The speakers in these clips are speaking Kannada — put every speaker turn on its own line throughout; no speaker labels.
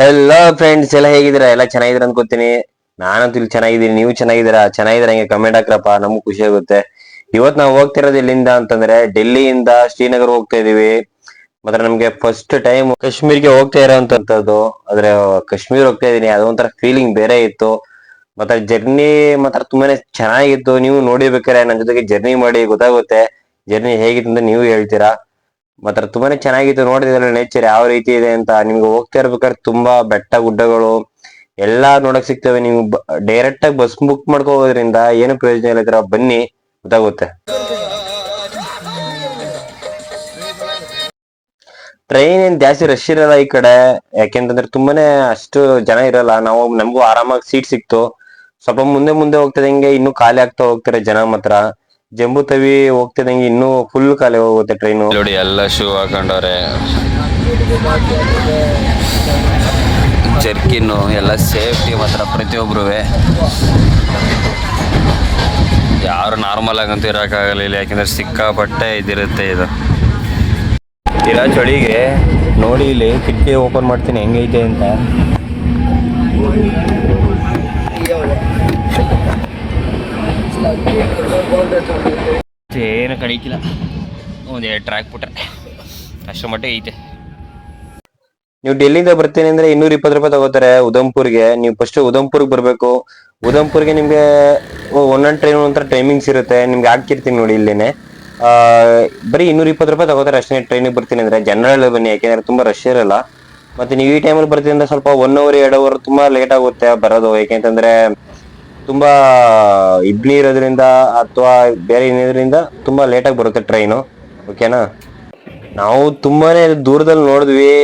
ಹೆಲೋ ಫ್ರೆಂಡ್ಸ್, ಎಲ್ಲ ಹೇಗಿದ್ದೀರಾ? ಎಲ್ಲ ಚೆನ್ನಾಗಿದ್ದೀರಾ ಅನ್ಕೋತೀನಿ. ನಾನಂತೂ ಇಲ್ಲಿ ಚೆನ್ನಾಗಿದ್ದೀನಿ. ನೀವು ಚೆನ್ನಾಗಿದ್ದೀರಾ? ಚೆನ್ನಾಗಿದ್ದೀರಾ ಹಂಗೆ ಕಮೆಂಟ್ ಹಾಕ್ರಪ್ಪ, ನಮಗ್ ಖುಷಿ ಆಗುತ್ತೆ. ಇವತ್ ನಾವು ಹೋಗ್ತಿರೋದು ಎಲ್ಲಿಂದ ಅಂತಂದ್ರೆ ಡೆಲ್ಲಿಯಿಂದ ಶ್ರೀನಗರ್ ಹೋಗ್ತಾ ಇದೀವಿ. ಮತ್ತೆ ನಮ್ಗೆ ಫಸ್ಟ್ ಟೈಮ್ ಕಾಶ್ಮೀರ್ಗೆ ಹೋಗ್ತಾ ಇರೋಂತದ್ದು. ಆದ್ರೆ ಕಾಶ್ಮೀರ್ ಹೋಗ್ತಾ ಇದೀನಿ, ಅದೊಂಥರ ಫೀಲಿಂಗ್ ಬೇರೆ ಇತ್ತು. ಮತ್ತೆ ಜರ್ನಿ ಮಾತ್ರ ತುಂಬಾನೇ ಚೆನ್ನಾಗಿತ್ತು. ನೀವು ನೋಡಿರ್ಬೇಕಾರೆ ನನ್ನ ಜೊತೆಗೆ ಜರ್ನಿ ಮಾಡಿ ಗೊತ್ತಾಗುತ್ತೆ ಜರ್ನಿ ಹೇಗಿತ್ತು ಅಂತ ನೀವು ಹೇಳ್ತೀರಾ. ಮಾತ್ರ ತುಂಬಾನೇ ಚೆನ್ನಾಗಿತ್ತು. ನೋಡಿದ್ರೆ ನೇಚರ್ ಯಾವ ರೀತಿ ಇದೆ ಅಂತ. ನಿಮ್ಗೆ ಹೋಗ್ತಾ ಇರ್ಬೇಕಾದ್ರೆ ತುಂಬಾ ಬೆಟ್ಟ ಗುಡ್ಡಗಳು ಎಲ್ಲಾ ನೋಡಕ್ ಸಿಗ್ತವೆ. ನೀವು ಡೈರೆಕ್ಟ್ ಆಗಿ ಬಸ್ ಬುಕ್ ಮಾಡ್ಕೊ ಹೋಗೋದ್ರಿಂದ ಏನು ಪ್ರಯೋಜನ ಇಲ್ಲ. ಇದ್ರ ಬನ್ನಿ, ಗೊತ್ತಾಗುತ್ತೆ. ಟ್ರೈನ್ ಏನ್ ಜಾಸ್ತಿ ರಶ್ ಇರಲ್ಲ ಈ ಕಡೆ, ಯಾಕೆಂತಂದ್ರೆ ತುಂಬಾನೇ ಅಷ್ಟು ಜನ ಇರಲ್ಲ. ನಮಗೂ ಆರಾಮಾಗಿ ಸೀಟ್ ಸಿಕ್ತು. ಸ್ವಲ್ಪ ಮುಂದೆ ಮುಂದೆ ಹೋಗ್ತದಂಗೆ ಇನ್ನೂ ಖಾಲಿ ಆಗ್ತಾ ಹೋಗ್ತಾರೆ ಜನ. ಮಾತ್ರ ಜಂಬೂ ತವಿ ಹೋಗ್ತಿದಂಗೆ ಇನ್ನೂ ಫುಲ್ ಖಾಲಿ ಹೋಗುತ್ತೆ ಟ್ರೈನು.
ನೋಡಿ ಎಲ್ಲ ಶೂ ಹಾಕೊಂಡವ್ರೆ, ಜರ್ಕಿನ್ನು ಎಲ್ಲ ಸೇಫ್ಟಿ ಮಾತ್ರ ಪ್ರತಿಯೊಬ್ರು. ಯಾರು ನಾರ್ಮಲ್ ಆಗಂತೂ ಇರೋಕ್ಕಾಗಲ್ಲ ಇಲ್ಲಿ, ಯಾಕೆಂದ್ರೆ ಸಿಕ್ಕಾಪಟ್ಟೆ ಇದಿರುತ್ತೆ ಇದು. ಇರೋ ಚಳಿಗೆ ನೋಡಿ ಇಲ್ಲಿ ಕಿಟಕಿ ಓಪನ್ ಮಾಡ್ತೀನಿ ಹೆಂಗೈತೆ ಅಂತ. ಏನು ಕಡಿಕಿಲ್ಲ, ಒಂದು 2 ಟ್ರ್ಯಾಕ್ ಬಿಟ್ರೆ ಅಷ್ಟರ ಮಟ್ಟಿಗೆ ಐತೆ.
ನೀವು ಡೆಲ್ಲಿಂದ ಬರ್ತೀನಿ ಅಂದ್ರೆ 220 ರೂಪಾಯಿ ತಗೋತಾರೆ ಉಧಂಪುರ್ಗೆ. ನೀವು ಫಸ್ಟ್ ಉಧಂಪುರ್ಗೆ ಬರ್ಬೇಕು. ಉಧಂಪುರ್ಗೆ ನಿಮ್ಗೆ ಒಂದೊಂದು ಟ್ರೈನ್ ಒಂಥರ ಟೈಮಿಂಗ್ಸ್ ಇರುತ್ತೆ. ನಿಮ್ಗೆ ಹಾಕಿರ್ತೀನಿ ನೋಡಿ ಇಲ್ಲೇನೆ. ಬರೀ 220 ರೂಪಾಯಿ ತಗೋತಾರೆ ಅಷ್ಟೇ. ಟ್ರೈನಿಗೆ ಬರ್ತೀನಿ ಅಂದ್ರೆ ಜನರಲ್ ಬನ್ನಿ, ಯಾಕೆಂದ್ರೆ ತುಂಬಾ ರಶ್ ಇರಲ್ಲ. ಮತ್ತೆ ನೀವು ಈ ಟೈಮಲ್ಲಿ ಬರ್ತೀನಿ ಅಂದ್ರೆ ಸ್ವಲ್ಪ 1 ಅವರ್ 2 ಅವರ್ ತುಂಬಾ ಲೇಟ್ ಆಗುತ್ತೆ ಬರೋದು. ಯಾಕೆಂತಂದ್ರೆ ತುಂಬಾ ಇಡ್ಲಿ ಇರೋದ್ರಿಂದ ಅಥವಾ ಬೇರೆ ಏನಿದ್ರಿಂದ ತುಂಬಾ ಲೇಟ್ ಆಗಿ ಬರುತ್ತೆ ಟ್ರೈನು. ಓಕೆನಾ? ನಾವು ತುಂಬಾನೇ ದೂರದಲ್ಲಿ ನೋಡಿದ್ವಿ.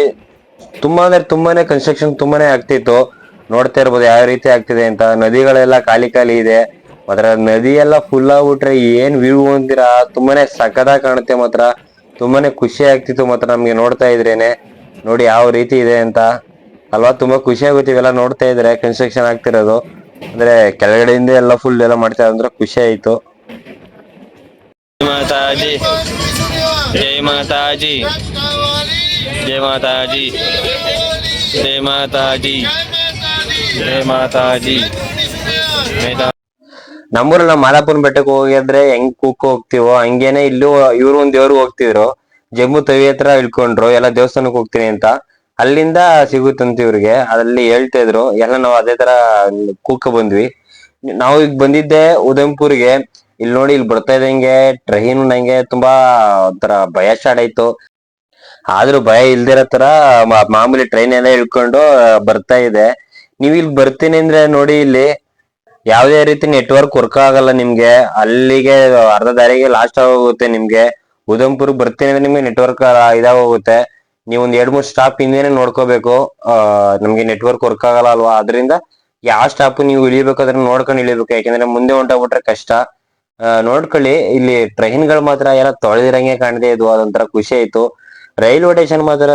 ತುಂಬಾನೇ ಕನ್ಸ್ಟ್ರಕ್ಷನ್ ತುಂಬಾನೇ ಆಗ್ತಿತ್ತು. ನೋಡ್ತಾ ಇರ್ಬೋದು ಯಾವ ರೀತಿ ಆಗ್ತಿದೆ ಅಂತ. ನದಿಗಳೆಲ್ಲ ಖಾಲಿ ಖಾಲಿ ಇದೆ. ಮಾತ್ರ ನದಿ ಎಲ್ಲ ಫುಲ್ ಆಗ್ಬಿಟ್ರೆ ಏನ್ ವ್ಯೂ ಅಂತೀರಾ, ತುಂಬಾನೇ ಸಖತ್ತಾಗಿ ಕಾಣುತ್ತೆ. ಮಾತ್ರ ತುಂಬಾನೇ ಖುಷಿ ಆಗ್ತಿತ್ತು ಮಾತ್ರ ನಮ್ಗೆ ನೋಡ್ತಾ ಇದ್ರೇನೆ. ನೋಡಿ ಯಾವ ರೀತಿ ಇದೆ ಅಂತ ಅಲ್ವಾ. ತುಂಬಾ ಖುಷಿ ಆಗುತ್ತೆ ಇವೆಲ್ಲ ನೋಡ್ತಾ ಇದ್ರೆ. ಕನ್ಸ್ಟ್ರಕ್ಷನ್ ಆಗ್ತಿರೋದು ಅಂದ್ರೆ ಕೆಳಗಡೆಯಿಂದ ಎಲ್ಲ ಫುಲ್ ಎಲ್ಲ ಮಾಡ್ತಾ ಅಂದ್ರೆ ಖುಷಿ ಆಯ್ತು.
ಮಾತಾಜಿ, ಜೈ ಮಾತಾಜಿ, ಜೈ ಮಾತಾಜಿ, ಜೈ ಮಾತಾಜಿ, ಜೈ ಮಾತಾಜಿ.
ನಮ್ಮೂರಲ್ಲಿ ನಾವು ಮಾದಾಪುರ ಬೆಟ್ಟಕ್ಕೆ ಹೋಗಿದ್ರೆ ಹೆಂಗ್ ಕೂಕ್ ಹೋಗ್ತಿವೋ ಹಂಗೇನೆ ಇಲ್ಲೂ ಇವ್ರು ಒಂದ್ ದೇವ್ರಿಗೆ ಹೋಗ್ತಿದ್ರು. ಜಂಬೂ ತವಿ ಹತ್ರ ಇಳ್ಕೊಂಡ್ರು ಎಲ್ಲ ದೇವಸ್ಥಾನಕ್ಕೆ ಹೋಗ್ತೀನಿ ಅಂತ. ಅಲ್ಲಿಂದ ಸಿಗುತ್ತಂತ ಇವ್ರಿಗೆ, ಅಲ್ಲಿ ಹೇಳ್ತಾ ಇದ್ರು ಎಲ್ಲ. ನಾವು ಅದೇ ತರ ಕೂಕ ಬಂದ್ವಿ. ನಾವು ಈಗ ಬಂದಿದ್ದೆ ಉಧಂಪುರ್ಗೆ. ಇಲ್ಲಿ ನೋಡಿ, ಇಲ್ಲಿ ಬರ್ತಾ ಇದ್ದಂಗೆ ಟ್ರೈನ್ ನಂಗೆ ತುಂಬಾ ಒಂಥರ ಭಯ ಸ್ಟಾರ್ಟ್ ಆಯ್ತು. ಆದ್ರೂ ಭಯ ಇಲ್ದಿರೋ ತರ ಮಾಮೂಲಿ ಟ್ರೈನ್ ಎಲ್ಲ ಇಳ್ಕೊಂಡು ಬರ್ತಾ ಇದೆ. ನೀವ್ ಇಲ್ಲಿ ಬರ್ತೀನಿ ಅಂದ್ರೆ ನೋಡಿ, ಇಲ್ಲಿ ಯಾವ್ದೇ ರೀತಿ ನೆಟ್ವರ್ಕ್ ವರ್ಕ್ ಆಗಲ್ಲ ನಿಮ್ಗೆ. ಅಲ್ಲಿಗೆ ಅರ್ಧ ದಾರಿಗೆ ಲಾಸ್ಟ್ ಆಗೋಗುತ್ತೆ ನಿಮ್ಗೆ. ಉಧಂಪುರ್ ಬರ್ತೀನಿ ಅಂದ್ರೆ ನಿಮ್ಗೆ ನೆಟ್ವರ್ಕ್ ಇದಾಗೋಗುತ್ತೆ. ನೀವು ಒಂದ್ 2-3 ಸ್ಟಾಪ್ ಹಿಂದೆನೆ ನೋಡ್ಕೋಬೇಕು. ನಮ್ಗೆ ನೆಟ್ವರ್ಕ್ ವರ್ಕ್ ಆಗಲ್ಲ ಅಲ್ವಾ. ಅದರಿಂದ ಯಾವ ಸ್ಟಾಪ್ ನೀವು ಇಳಿಬೇಕಾದ್ರೆ ನೋಡ್ಕೊಂಡು ಇಳಿಬೇಕು, ಯಾಕಂದ್ರೆ ಮುಂದೆ ಹೊಂಟೋಗ್ಬಿಟ್ರೆ ಕಷ್ಟ. ನೋಡ್ಕೊಳ್ಳಿ. ಇಲ್ಲಿ ಟ್ರೈನ್ಗಳು ಮಾತ್ರ ಎಲ್ಲ ತೊಳೆದಿರಂಗೆ ಕಾಣಿದೆ. ಇದು ಅದೊಂಥರ ಖುಷಿ ಆಯ್ತು. ರೈಲ್ವೆ ಸ್ಟೇಷನ್ ಮಾತ್ರ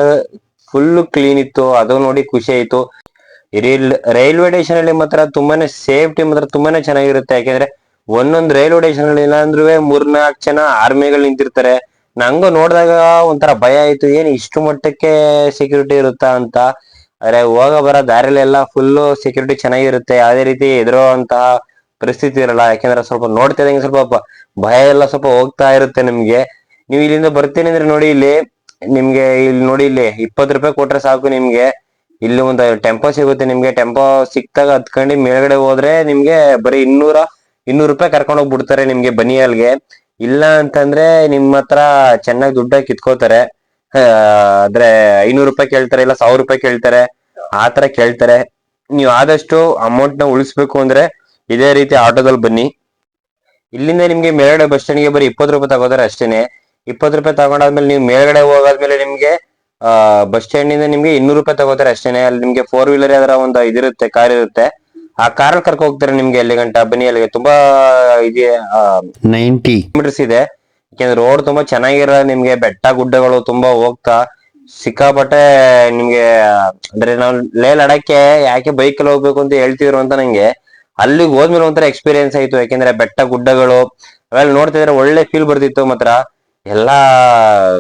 ಫುಲ್ ಕ್ಲೀನ್ ಇತ್ತು, ಅದು ನೋಡಿ ಖುಷಿ ಆಯ್ತು. ರೈಲ್ವೆ ಸ್ಟೇಷನ್ ಅಲ್ಲಿ ಮಾತ್ರ ತುಂಬಾನೇ ಸೇಫ್ಟಿ ಮಾತ್ರ ತುಂಬಾನೇ ಚೆನ್ನಾಗಿರುತ್ತೆ. ಯಾಕೆಂದ್ರೆ ಒಂದೊಂದು ರೈಲ್ವೆ ಸ್ಟೇಷನ್ ಅಲ್ಲಿ ಇಲ್ಲ ಅಂದ್ರೂ 3-4 ಜನ ಆರ್ಮಿಗಳು ನಿಂತಿರ್ತಾರೆ. ನಂಗೂ ನೋಡಿದಾಗ ಒಂಥರ ಭಯ ಆಯ್ತು, ಏನ್ ಇಷ್ಟು ಮಟ್ಟಕ್ಕೆ ಸೆಕ್ಯೂರಿಟಿ ಇರುತ್ತಾ ಅಂತ. ಆದ್ರೆ ಹೋಗ ಬರೋ ದಾರಿಲೆಲ್ಲ ಫುಲ್ ಸೆಕ್ಯೂರಿಟಿ ಚೆನ್ನಾಗಿರುತ್ತೆ. ಯಾವುದೇ ರೀತಿ ಹೆದರೋ ಅಂತಹ ಪರಿಸ್ಥಿತಿ ಇರಲ್ಲ. ಯಾಕೆಂದ್ರೆ ಸ್ವಲ್ಪ ನೋಡ್ತಾ ಇದ್ದಂಗೆ ಸ್ವಲ್ಪ ಭಯ ಎಲ್ಲ ಸ್ವಲ್ಪ ಹೋಗ್ತಾ ಇರುತ್ತೆ ನಿಮ್ಗೆ. ನೀವು ಇಲ್ಲಿಂದ ಬರ್ತೀನಿ ಅಂದ್ರೆ ನೋಡಿ, ಇಲ್ಲಿ ನಿಮ್ಗೆ ಇಲ್ಲಿ ನೋಡಿ, ಇಲ್ಲಿ 20 ರೂಪಾಯಿ ಕೊಟ್ರೆ ಸಾಕು ನಿಮ್ಗೆ. ಇಲ್ಲಿ ಒಂದು ಟೆಂಪೋ ಸಿಗುತ್ತೆ ನಿಮ್ಗೆ. ಟೆಂಪೋ ಸಿಕ್ತಾಗ ಹತ್ಕೊಂಡು ಮೇಲ್ಗಡೆ ಹೋದ್ರೆ ನಿಮ್ಗೆ ಬರೀ 200 ರೂಪಾಯಿ ಕರ್ಕೊಂಡು ಹೋಗ್ಬಿಡ್ತಾರೆ ನಿಮ್ಗೆ ಬನಿಯಲ್ಗೆ. ಇಲ್ಲ ಅಂತಂದ್ರೆ ನಿಮ್ ಹತ್ರ ಚೆನ್ನಾಗಿ ದುಡ್ಡ ಕಿತ್ಕೋತಾರೆ. ಆದ್ರೆ 500 ರೂಪಾಯಿ ಕೇಳ್ತಾರೆ, ಇಲ್ಲ 1000 ರೂಪಾಯಿ ಕೇಳ್ತಾರೆ. ಆತರ ಕೇಳ್ತಾರೆ. ನೀವು ಆದಷ್ಟು ಅಮೌಂಟ್ ನ ಉಳಿಸ್ಬೇಕು ಅಂದ್ರೆ ಇದೇ ರೀತಿ ಆಟೋದಲ್ಲಿ ಬನ್ನಿ. ಇಲ್ಲಿಂದ ನಿಮ್ಗೆ ಮೇಲ್ಗಡೆ ಬಸ್ ಸ್ಟ್ಯಾಂಡ್ಗೆ ಬರೀ 20 ರೂಪಾಯಿ ತಗೋತಾರೆ ಅಷ್ಟೇನೆ. 20 ರೂಪಾಯಿ ತಗೊಂಡಾದ್ಮೇಲೆ ನೀವು ಮೇಲ್ಗಡೆ ಹೋಗಾದ್ಮೇಲೆ ನಿಮ್ಗೆ ಬಸ್ ಸ್ಟ್ಯಾಂಡ್ ಇಂದ ನಿಮ್ಗೆ 200 ರೂಪಾಯಿ ತಗೋತಾರೆ ಅಷ್ಟೇನೆ. ಅಲ್ಲಿ ನಿಮ್ಗೆ 4 ವೀಲರ್ ಯಾವ್ದಾರ ಒಂದು ಇದಿರುತ್ತೆ, ಕಾರ್ ಇರುತ್ತೆ. ಆ ಕಾರಲ್ಲಿ ಕರ್ಕೊ ಹೋಗ್ತಾರೆ ನಿಮ್ಗೆ ಎಲ್ಲಿ ಗಂಟ ಬನ್ನಿ. ಅಲ್ಲಿಗೆ ತುಂಬಾ ಇದೆ, 90 ಕಿಲೋಮೀಟರ್ಸ್ ಇದೆ. ಯಾಕೆಂದ್ರೆ ರೋಡ್ ತುಂಬಾ ಚೆನ್ನಾಗಿರೋ ನಿಮ್ಗೆ. ಬೆಟ್ಟ ಗುಡ್ಡಗಳು ತುಂಬಾ ಹೋಗ್ತಾ ಸಿಕ್ಕಾಪಟ್ಟೆ ನಿಮ್ಗೆ. ಅಂದ್ರೆ ನಾವು ಲಡಾಖ್ಗೆ ಯಾಕೆ ಬೈಕ್ ಅಲ್ಲಿ ಹೋಗ್ಬೇಕು ಅಂತ ಹೇಳ್ತಿದ್ರು ಅಂತ ನಂಗೆ ಅಲ್ಲಿಗೆ ಹೋದ್ಮೇಲೆ ಒಂಥರ ಎಕ್ಸ್ಪೀರಿಯನ್ಸ್ ಆಯ್ತು. ಯಾಕೆಂದ್ರೆ ಬೆಟ್ಟ ಗುಡ್ಡಗಳು ಅವೆಲ್ಲ ನೋಡ್ತಿದ್ರೆ ಒಳ್ಳೆ ಫೀಲ್ ಬರ್ತಿತ್ತು. ಮಾತ್ರ ಎಲ್ಲಾ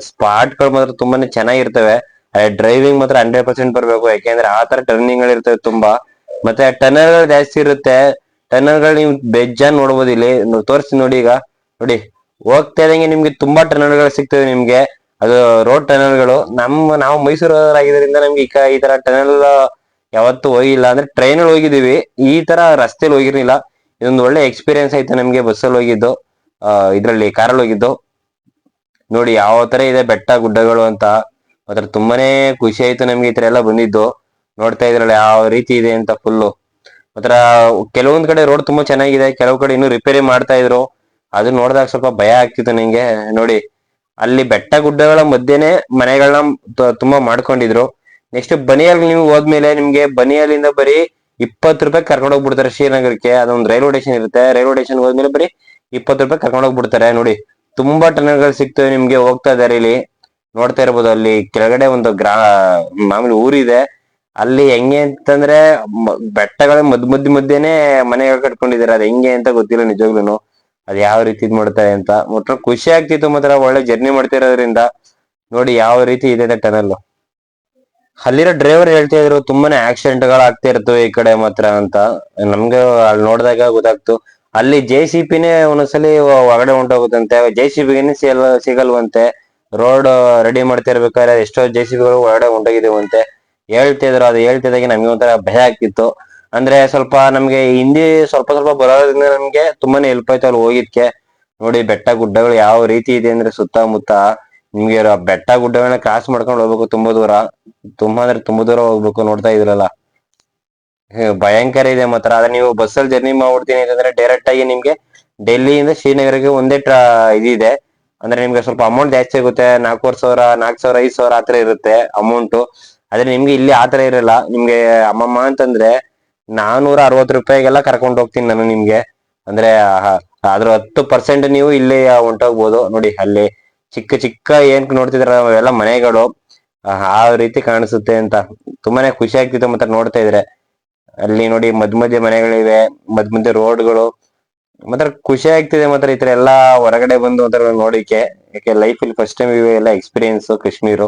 ಸ್ಪಾಟ್ ಗಳು ಮಾತ್ರ ತುಂಬಾನೇ ಚೆನ್ನಾಗಿರ್ತವೆ. ಡ್ರೈವಿಂಗ್ ಮಾತ್ರ 100% ಬರ್ಬೇಕು, ಯಾಕೆಂದ್ರೆ ಆ ತರ ಟರ್ನಿಂಗ್ ಗಳು ಇರ್ತವೆ ತುಂಬಾ. ಮತ್ತೆ ಟನಲ್ ಗಳು ಜಾಸ್ತಿ ಇರುತ್ತೆ. ಟನಲ್ ಗಳು ನೀವು ಬೆಜ್ಜಾನ್ ನೋಡ್ಬೋದು ಇಲ್ಲಿ ತೋರಿಸ್ತೀನಿ ನೋಡಿ. ಈಗ ನೋಡಿ, ಹೋಗ್ತಾ ಇದಂಗೆ ನಿಮ್ಗೆ ತುಂಬಾ ಟನಲ್ ಗಳು ಸಿಗ್ತವೆ ನಿಮ್ಗೆ. ಅದು ರೋಡ್ ಟನಲ್ ಗಳು. ನಾವು ಮೈಸೂರಾಗಿದ್ದರಿಂದ ನಮ್ಗೆ ಈ ತರ ಟನಲ್ ಯಾವತ್ತು ಹೋಗಿಲ್ಲ. ಅಂದ್ರೆ ಟ್ರೈನ್ ಹೋಗಿದೀವಿ, ಈ ತರ ರಸ್ತೆಲಿ ಹೋಗಿರ್ಲಿಲ್ಲ. ಇದೊಂದು ಒಳ್ಳೆ ಎಕ್ಸ್ಪೀರಿಯನ್ಸ್ ಆಯ್ತು ನಮ್ಗೆ ಬಸ್ಸಲ್ಲಿ ಹೋಗಿದ್ದು, ಇದ್ರಲ್ಲಿ ಕಾರಲ್ಲಿ ಹೋಗಿದ್ದು. ನೋಡಿ ಯಾವ ತರ ಇದೆ ಬೆಟ್ಟ ಗುಡ್ಡಗಳು ಅಂತ. ಮಾತ್ರ ತುಂಬಾನೇ ಖುಷಿ ಆಯ್ತು ನಮ್ಗೆ ಈ ತರ ಎಲ್ಲ ಬಂದಿದ್ದು. ನೋಡ್ತಾ ಇದ್ರಲ್ಲ ಯಾವ ರೀತಿ ಇದೆ ಅಂತ ಫುಲ್ಲು. ಮಾತ್ರ ಕೆಲವೊಂದ್ ಕಡೆ ರೋಡ್ ತುಂಬಾ ಚೆನ್ನಾಗಿದೆ, ಕೆಲವು ಕಡೆ ಇನ್ನೂ ರಿಪೇರಿ ಮಾಡ್ತಾ ಇದ್ರು. ಅದನ್ನ ನೋಡಿದಾಗ ಸ್ವಲ್ಪ ಭಯ ಆಗ್ತಿತ್ತು ನಂಗೆ. ನೋಡಿ ಅಲ್ಲಿ ಬೆಟ್ಟ ಗುಡ್ಡಗಳ ಮಧ್ಯೆನೆ ಮನೆಗಳನ್ನ ತುಂಬಾ ಮಾಡ್ಕೊಂಡಿದ್ರು. ನೆಕ್ಸ್ಟ್ ಬನಿಯಲ್ಲಿ ನೀವು ಹೋದ್ಮೇಲೆ ನಿಮ್ಗೆ ಬನಿಯಲ್ಲಿಂದ ಬರೀ 20 ರೂಪಾಯಿ ಕರ್ಕೊಂಡು ಹೋಗ್ಬಿಡ್ತಾರೆ ಶ್ರೀನಗರಕ್ಕೆ. ಅದೊಂದು ರೈಲ್ವೆ ಸ್ಟೇಷನ್ ಇರುತ್ತೆ. ರೈಲ್ವೆ ಸ್ಟೇಷನ್ ಹೋದ್ಮೇಲೆ ಬರೀ 20 ರೂಪಾಯಿ ಕರ್ಕೊಂಡು ಹೋಗ್ಬಿಡ್ತಾರೆ. ನೋಡಿ ತುಂಬಾ ಟನಲ್ಗಳು ಸಿಗ್ತವೆ ನಿಮ್ಗೆ ಹೋಗ್ತಾ ಇದಾರೆ ಇಲ್ಲಿ. ನೋಡ್ತಾ ಇರ್ಬೋದು ಅಲ್ಲಿ ಕೆಳಗಡೆ ಒಂದು ಮಾಮೂಲಿ ಊರಿದೆ. ಅಲ್ಲಿ ಹೆಂಗೆ ಅಂತಂದ್ರೆ ಬೆಟ್ಟಗಳ ಮಧ್ಯೆನೆ ಮನೆಗಳು ಕಟ್ಕೊಂಡಿದ್ದಾರೆ. ಅದ್ ಹೆಂಗೆ ಅಂತ ಗೊತ್ತಿಲ್ಲ ನಿಜವಾಗ್ಲೂನು, ಅದ್ ಯಾವ ರೀತಿ ಇದ್ ಮಾಡ್ತಾರೆ ಅಂತ. ಮಾತ್ರ ಖುಷಿ ಆಗ್ತಿತ್ತು, ಮಾತ್ರ ಒಳ್ಳೆ ಜರ್ನಿ ಮಾಡ್ತಿರೋದ್ರಿಂದ. ನೋಡಿ ಯಾವ ರೀತಿ ಇದೆ ಟನಲ್. ಅಲ್ಲಿರೋ ಡ್ರೈವರ್ ಹೇಳ್ತಾ ಇದ್ರು ತುಂಬಾನೇ ಆಕ್ಸಿಡೆಂಟ್ ಗಳು ಆಗ್ತಾ ಇರ್ತವೆ ಈ ಕಡೆ ಮಾತ್ರ ಅಂತ. ನಮ್ಗೆ ಅಲ್ಲಿ ನೋಡಿದಾಗ ಗೊತ್ತಾಗ್ತು. ಅಲ್ಲಿ JCB ಒಂದೊಂದ್ಸಲಿ ಒಳಗಡೆ ಹೊಂಟೋಗುತ್ತಂತೆ, JCB ಸಿಗಲ್ವಂತೆ. ರೋಡ್ ರೆಡಿ ಮಾಡ್ತಾ ಇರ್ಬೇಕಾದ್ರೆ ಎಷ್ಟೋ JCB ಒಳಗಡೆ ಹೊಂಟೋಗಿದೀವಂತೆ ಹೇಳ್ತಿದ್ರು. ಅದು ಹೇಳ್ತಿದಾಗೆ ನಮ್ಗೆ ಒಂಥರ ಭಯ ಆಗ್ತಿತ್ತು. ಅಂದ್ರೆ ಸ್ವಲ್ಪ ನಮ್ಗೆ ಹಿಂದಿ ಸ್ವಲ್ಪ ಸ್ವಲ್ಪ ಬರೋದ್ರಿಂದ ನಮ್ಗೆ ತುಂಬಾನೇ ಹೆಲ್ಪ್ ಆಯ್ತು ಅಲ್ಲಿ ಹೋಗಿದ್ಕೆ. ನೋಡಿ ಬೆಟ್ಟ ಗುಡ್ಡಗಳು ಯಾವ ರೀತಿ ಇದೆ ಅಂದ್ರೆ ಸುತ್ತಮುತ್ತ ನಿಮ್ಗೆ ಬೆಟ್ಟ ಗುಡ್ಡಗಳನ್ನ ಕ್ರಾಸ್ ಮಾಡ್ಕೊಂಡು ಹೋಗ್ಬೇಕು ತುಂಬಾ ದೂರ. ತುಂಬಾ ಅಂದ್ರೆ ತುಂಬಾ ದೂರ ಹೋಗ್ಬೇಕು. ನೋಡ್ತಾ ಇದ್ರಲ್ಲ ಭಯಂಕರ ಇದೆ ಮಾತ್ರ. ಆದ್ರೆ ನೀವು ಬಸ್ಸಲ್ಲಿ ಜರ್ನಿ ಮಾಡ್ಬಿಡ್ತೀನಿ ಅಂತಂದ್ರೆ ಡೈರೆಕ್ಟ್ ಆಗಿ ನಿಮ್ಗೆ ಡೆಲ್ಲಿಯಿಂದ ಶ್ರೀನಗರಕ್ಕೆ ಒಂದೇ ಇದಿದೆ. ಅಂದ್ರೆ ನಿಮ್ಗೆ ಸ್ವಲ್ಪ ಅಮೌಂಟ್ ಜಾಸ್ತಿ ಆಗುತ್ತೆ. 4000 4000 5000 ಆತರ ಇರುತ್ತೆ ಅಮೌಂಟ್. ಆದ್ರೆ ನಿಮ್ಗೆ ಇಲ್ಲಿ ಆತರ ಇರಲ್ಲ. ನಿಮ್ಗೆ ಅಮ್ಮಮ್ಮ ಅಂತಂದ್ರೆ 460 ರೂಪಾಯಿಗೆಲ್ಲ ಕರ್ಕೊಂಡು ಹೋಗ್ತೀನಿ ನಾನು ನಿಮ್ಗೆ. ಅಂದ್ರೆ ಅದ್ರ 10% ನೀವು ಇಲ್ಲಿ ಹೊಂಟೋಗ್ಬೋದು. ನೋಡಿ ಅಲ್ಲಿ ಚಿಕ್ಕ ಚಿಕ್ಕ ಏನ್ ನೋಡ್ತಿದ್ರ ಎಲ್ಲ ಮನೆಗಳು ಆ ರೀತಿ ಕಾಣಿಸುತ್ತೆ ಅಂತ. ತುಂಬಾನೇ ಖುಷಿ ಆಗ್ತಿತ್ತು ಮತ್ತೆ ನೋಡ್ತಾ ಇದ್ರೆ. ಅಲ್ಲಿ ನೋಡಿ ಮಧ್ಯ ಮನೆಗಳಿವೆ, ಮಧ್ಯ ರೋಡ್ಗಳು. ಮಾತ್ರ ಖುಷಿ ಆಗ್ತಿದೆ ಮಾತ್ರ ಈ ತರ ಎಲ್ಲಾ ಹೊರಗಡೆ ಬಂದು ಒಂಥರ ನೋಡಿಕೆ. ಯಾಕೆ ಲೈಫ್ ಇಲ್ಲಿ ಫಸ್ಟ್ ಟೈಮ್ ಇವೆ ಎಲ್ಲ ಎಕ್ಸ್ಪೀರಿಯನ್ಸ್ ಕಾಶ್ಮೀರು.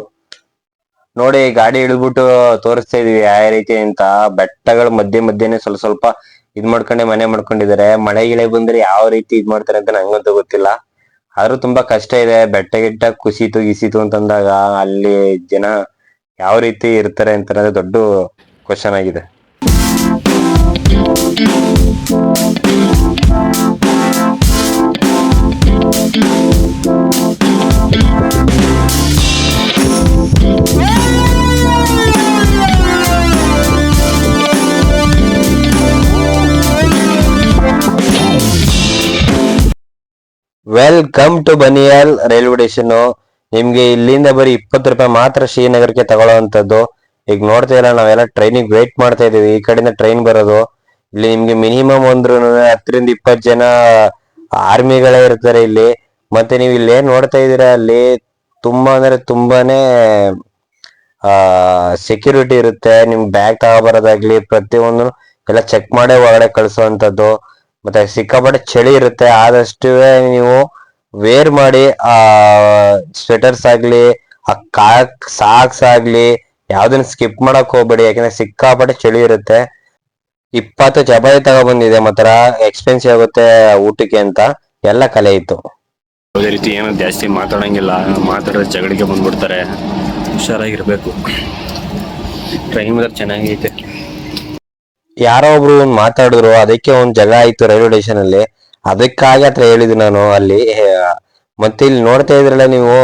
ನೋಡಿ ಗಾಡಿ ಇಳಿದ್ಬಿಟ್ಟು ತೋರಿಸ್ತಾ ಇದೀವಿ ಯಾವ ರೀತಿ ಅಂತ. ಬೆಟ್ಟಗಳ ಮಧ್ಯೆನೆ ಸ್ವಲ್ಪ ಸ್ವಲ್ಪ ಇದ್ ಮಾಡ್ಕೊಂಡೆ ಮನೆ ಮಾಡ್ಕೊಂಡಿದ್ದಾರೆ. ಮಳೆ ಗಿಳೆ ಬಂದ್ರೆ ಯಾವ ರೀತಿ ಇದ್ ಮಾಡ್ತಾರೆ ಅಂತ ನಂಗಂತೂ ಗೊತ್ತಿಲ್ಲ. ಆದ್ರೂ ತುಂಬಾ ಕಷ್ಟ ಇದೆ. ಬೆಟ್ಟ ಗಿಟ್ಟ ಕುಸಿತು ಅಂತಂದಾಗ ಅಲ್ಲಿ ಜನ ಯಾವ ರೀತಿ ಇರ್ತಾರೆ ಅಂತ ದೊಡ್ಡ ಕ್ವಶನ್ ಆಗಿದೆ. Welcome to Banihal railway station. ನಿಮ್ಗೆ ಇಲ್ಲಿಂದ ಬರೀ 20 ರೂಪಾಯಿ ಮಾತ್ರ ಶ್ರೀನಗರಕ್ಕೆ ತಗೊಳ್ಳೋವಂಥದ್ದು. ಈಗ ನೋಡ್ತಾ ಇಲ್ಲ, ನಾವೆಲ್ಲ ಟ್ರೈನಿಗೆ ವೇಟ್ ಮಾಡ್ತಾ ಇದೀವಿ. ಈ ಕಡೆಯಿಂದ ಟ್ರೈನ್ ಬರೋದು. ಇಲ್ಲಿ ನಿಮ್ಗೆ ಮಿನಿಮಮ್ 10 ರಿಂದ 20 ಜನ ಆರ್ಮಿಗಳೇ ಇರ್ತಾರೆ ಇಲ್ಲಿ. ಮತ್ತೆ ನೀವು ಇಲ್ಲಿ ಏನ್ ನೋಡ್ತಾ ಇದೀರಾ ಅಲ್ಲಿ ತುಂಬಾ ಅಂದ್ರೆ ತುಂಬಾನೇ ಸೆಕ್ಯೂರಿಟಿ ಇರುತ್ತೆ. ನಿಮ್ ಬ್ಯಾಗ್ ತಗೊಬರೋದಾಗ್ಲಿ ಪ್ರತಿಯೊಂದು ಎಲ್ಲ ಚೆಕ್ ಮಾಡೇ ಒಳಗಡೆ ಕಳ್ಸುವಂತದ್ದು. ಮತ್ತೆ ಸಿಕ್ಕಾಪಟ್ಟೆ ಚಳಿ ಇರುತ್ತೆ. ಆದಷ್ಟು ನೀವು ವೇರ್ ಮಾಡಿ ಸ್ವೆಟರ್ಸ್ ಆಗ್ಲಿ ಸಾಕ್ಸ್ ಆಗ್ಲಿ ಯಾವ್ದನ್ನ ಸ್ಕಿಪ್ ಮಾಡಕ್ ಹೋಗ್ಬೇಡಿ. ಯಾಕಂದ್ರೆ ಸಿಕ್ಕಾಪಟ್ಟೆ ಚಳಿ ಇರುತ್ತೆ. 20 ಚಪಾತಿ ತಗೊಬಂದಿದೆ. ಮಾತ್ರ ಎಕ್ಸ್ಪೆನ್ಸಿವ್ ಆಗುತ್ತೆ ಊಟಕ್ಕೆ ಅಂತ ಎಲ್ಲ ಕಲೆ ಇತ್ತು.
ಯಾವುದೇ ರೀತಿ ಏನು ಜಾಸ್ತಿ ಮಾತಾಡೋಂಗಿಲ್ಲ. ಮಾತಾಡಿದ್ರೆ ಜಗಳಿಗೆ ಬಂದ್ಬಿಡ್ತಾರೆ. ಹುಷಾರಾಗಿರ್ಬೇಕು. ಟ್ರೈನ್ ಮಾತ್ರ ಚೆನ್ನಾಗೈತೆ.
ಯಾರೋ ಒಬ್ರು ಮಾತಾಡಿದ್ರು, ಅದಕ್ಕೆ ಒಂದ್ ಜಗಳ ಆಯ್ತು ರೈಲ್ವೆ ಸ್ಟೇಷನ್ ಅಲ್ಲಿ. ಅದಕ್ಕಾಗಿ ಹತ್ರ ಹೇಳಿದ್ದು ನಾನು ಅಲ್ಲಿ. ಮತ್ತೆ ಇಲ್ಲಿ ನೋಡ್ತಾ ಇದ್ರಲ್ಲ ನೀವು,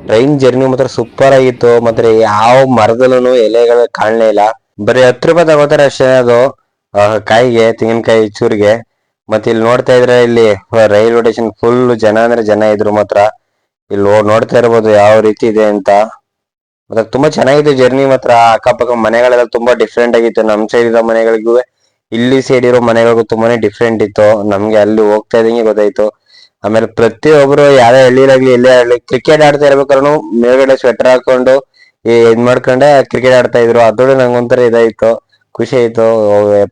ಟ್ರೈನ್ ಜರ್ನಿ ಮಾತ್ರ ಸೂಪರ್ ಆಗಿತ್ತು. ಮತ್ತೆ ಯಾವ ಮರದಲ್ಲೂ ಎಲೆಗಳು ಕಾಣಲೇ ಇಲ್ಲ. ಬರೀ 10 ರೂಪಾಯಿ ತಗೋತಾರೆ ಅಷ್ಟೇ ಅದು ಕಾಯಿಗೆ, ತೆಂಗಿನಕಾಯಿ ಚೂರಿಗೆ. ಮತ್ತೆ ಇಲ್ಲಿ ನೋಡ್ತಾ ಇದ್ರೆ ಇಲ್ಲಿ ರೈಲ್ವೆ ಸ್ಟೇಷನ್ ಫುಲ್ ಜನ ಅಂದ್ರೆ ಜನ ಇದ್ರು ಮಾತ್ರ. ಇಲ್ಲಿ ನೋಡ್ತಾ ಇರ್ಬೋದು ಯಾವ ರೀತಿ ಇದೆ ಅಂತ. ಮತ್ತೆ ತುಂಬಾ ಚೆನ್ನಾಗಿತ್ತು ಜರ್ನಿ ಮಾತ್ರ. ಅಕ್ಕಪಕ್ಕ ಮನೆಗಳೆಲ್ಲ ತುಂಬಾ ಡಿಫ್ರೆಂಟ್ ಆಗಿತ್ತು. ನಮ್ ಸೈಡ್ ಇರೋ ಮನೆಗಳಿಗೂ ಇಲ್ಲಿ ಸೈಡ್ ಇರೋ ಮನೆಗಳಿಗೂ ತುಂಬಾನೇ ಡಿಫ್ರೆಂಟ್ ಇತ್ತು. ನಮ್ಗೆ ಅಲ್ಲಿ ಹೋಗ್ತಾ ಇದ್ದಂಗೆ ಗೊತ್ತಾಯ್ತು. ಆಮೇಲೆ ಪ್ರತಿಯೊಬ್ರು ಯಾರೇ ಹಳ್ಳಿಲಾಗ್ಲಿ ಎಲ್ಲೇ ಹಳ್ಳಿ ಕ್ರಿಕೆಟ್ ಆಡ್ತಾ ಇರ್ಬೇಕಾದ್ರು ಮೇಲ್ಗಡೆ ಸ್ವೆಟರ್ ಹಾಕೊಂಡು ಇದ್ ಮಾಡ್ಕೊಂಡೆ ಕ್ರಿಕೆಟ್ ಆಡ್ತಾ ಇದ್ರು. ಅದೊಳ್ಳೆ ನಂಗೊಂಥರ ಇದಾಯ್ತು, ಖುಷಿ ಆಯ್ತು.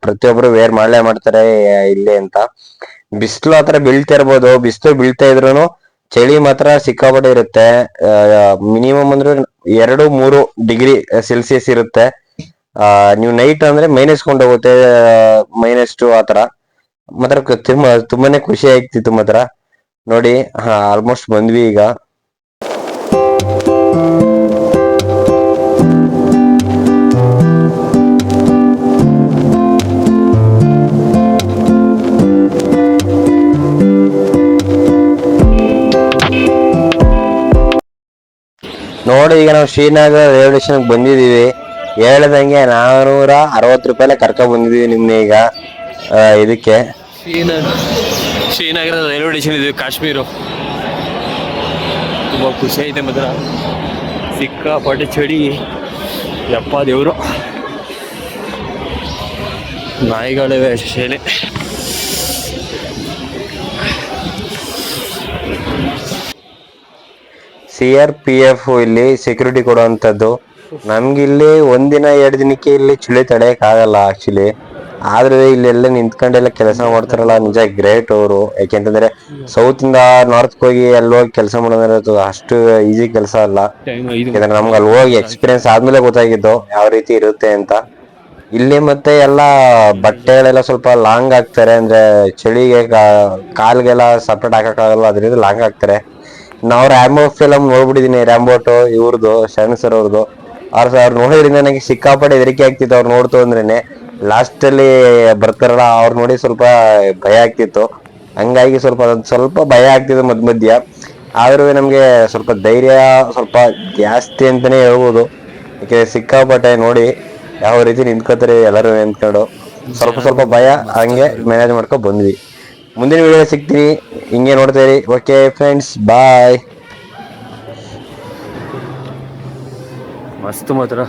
ಪ್ರತಿಯೊಬ್ರು ವೇರ್ ಮಾಡ್ತಾರೆ ಇಲ್ಲಿ ಅಂತ. ಬಿಸಿಲು ಆತರ ಬೀಳ್ತಾ ಇರ್ಬೋದು. ಬಿಸಿಲು ಬೀಳ್ತಾ ಇದ್ರು ಚಳಿ ಮಾತ್ರ ಸಿಕ್ಕಾಪಟ್ಟೆ ಇರುತ್ತೆ. ಮಿನಿಮಮ್ ಅಂದ್ರೆ 2-3 ಡಿಗ್ರಿ ಸೆಲ್ಸಿಯಸ್ ಇರುತ್ತೆ. ನೀವು ನೈಟ್ ಅಂದ್ರೆ ಮೈನಸ್ಕೊಂಡು ಹೋಗುತ್ತೆ, -2 ಆತರ. ಮಾತ್ರ ತುಂಬಾನೇ ಖುಷಿ ಆಗ್ತಿತ್ತು ಮಾತ್ರ ನೋಡಿ. ಆಲ್ಮೋಸ್ಟ್ ಬಂದ್ವಿ ಈಗ. ನೋಡಿ ಈಗ ನಾವು ಶ್ರೀನಗರ ರೈಲ್ವೆ ಸ್ಟೇಷನ್ ಬಂದಿದೀವಿ. ಹೇಳ್ದಂಗೆ 460 ರೂಪಾಯಿ ಕರ್ಕೊಂಡ್ ಬಂದಿದೀವಿ ನಿಮ್ನ ಈಗ ಇದಕ್ಕೆ.
ಶ್ರೀನಗರ ರೈಲ್ವೆ ಸ್ಟೇಷನ್ ಇದು ಕಾಶ್ಮೀರು. ತುಂಬ ಖುಷಿ ಐತೆ ಮಾತ್ರ. ಸಿಕ್ಕಾಪಟ್ಟೆ ಚಳಿ, ಯಪ್ಪ ದೇವರು. ನಾಯಿಗಳಿವೆ ಶೇಲೆ.
CRPF ಇಲ್ಲಿ ಸೆಕ್ಯೂರಿಟಿ ಕೊಡುವಂತದ್ದು. ನಮ್ಗಿಲ್ಲಿ 1-2 ದಿನಕ್ಕೆ ಇಲ್ಲಿ ಚಳಿ ತಡೆಯಕ್ ಆಗಲ್ಲ ಆಕ್ಚುಲಿ. ಆದ್ರೆ ಇಲ್ಲೆಲ್ಲ ನಿಂತ್ಕೊಂಡೆಲ್ಲ ಕೆಲಸ ಮಾಡ್ತಾರಲ್ಲ, ನಿಜ ಗ್ರೇಟ್ ಅವರು. ಯಾಕೆಂತಂದ್ರೆ ಸೌತ್ ಇಂದ ನಾರ್ತ್ ಹೋಗಿ ಅಲ್ಲಿ ಹೋಗಿ ಕೆಲಸ ಮಾಡೋದು ಅಷ್ಟು ಈಸಿ ಕೆಲಸ ಅಲ್ಲ. ಯಾಕಂದ್ರೆ ನಮ್ಗೆ ಅಲ್ಲಿ ಹೋಗಿ ಎಕ್ಸ್ಪೀರಿಯನ್ಸ್ ಆದ್ಮೇಲೆ ಗೊತ್ತಾಗಿದ್ದು ಯಾವ ರೀತಿ ಇರುತ್ತೆ ಅಂತ. ಇಲ್ಲಿ ಮತ್ತೆ ಎಲ್ಲಾ ಬಟ್ಟೆಗಳೆಲ್ಲ ಸ್ವಲ್ಪ ಲಾಂಗ್ ಹಾಕ್ತಾರೆ, ಅಂದ್ರೆ ಚಳಿಗೆ ಕಾಲ್ಗೆಲ್ಲ ಸಪರೇಟ್ ಹಾಕಕ್ಕಾಗಲ್ಲ, ಅದರಿಂದ ಲಾಂಗ್ ಹಾಕ್ತಾರೆ. ನಾವು ರ್ಯಾಂಬೋ ಫಿಲಮ್ ನೋಡ್ಬಿಟ್ಟಿದೀನಿ, ರ್ಯಾಂಬೋಟು ಇವ್ರದ್ದು, ಶರಣ್ ಸರ್ ಅವ್ರದ್ದು. ಅವ್ರು ನೋಡಿದ್ರಿಂದ ನನಗೆ ಸಿಕ್ಕಾಪಟ್ಟೆ ಹೆದರಿಕೆ ಆಗ್ತಿತ್ತು ಅವ್ರು ನೋಡ್ತು ಅಂದ್ರೇನೆ. ಲಾಸ್ಟ್ ಅಲ್ಲಿ ಬರ್ತಾರಲ್ಲ ಅವ್ರು ನೋಡಿ ಸ್ವಲ್ಪ ಭಯ ಆಗ್ತಿತ್ತು. ಹಂಗಾಗಿ ಸ್ವಲ್ಪ ಭಯ ಆಗ್ತಿತ್ತು ಮಧ್ಯ. ಆದ್ರೂ ನಮ್ಗೆ ಸ್ವಲ್ಪ ಧೈರ್ಯ ಸ್ವಲ್ಪ ಜಾಸ್ತಿ ಅಂತಾನೆ ಹೇಳ್ಬೋದು. ಯಾಕೆ ಸಿಕ್ಕಾಪಟ್ಟೆ ನೋಡಿ ಯಾವ ರೀತಿ ನಿಂತ್ಕೋತಾರೆ ಎಲ್ಲರೂ ನಿಂತ್ಕೊಂಡು. ಸ್ವಲ್ಪ ಭಯ ಹಂಗೆ ಮ್ಯಾನೇಜ್ ಮಾಡ್ಕೊಂಡ್ ಬಂದ್ವಿ. ಮುಂದಿನ ವಿಡಿಯೋ ಸಿಗ್ತೀನಿ, ಹಿಂಗೆ ನೋಡ್ತಾ ಇರಿ. ಓಕೆ ಫ್ರೆಂಡ್ಸ್, ಬಾಯ್.
ಮಸ್ತ್ ಮಾತ್ರ.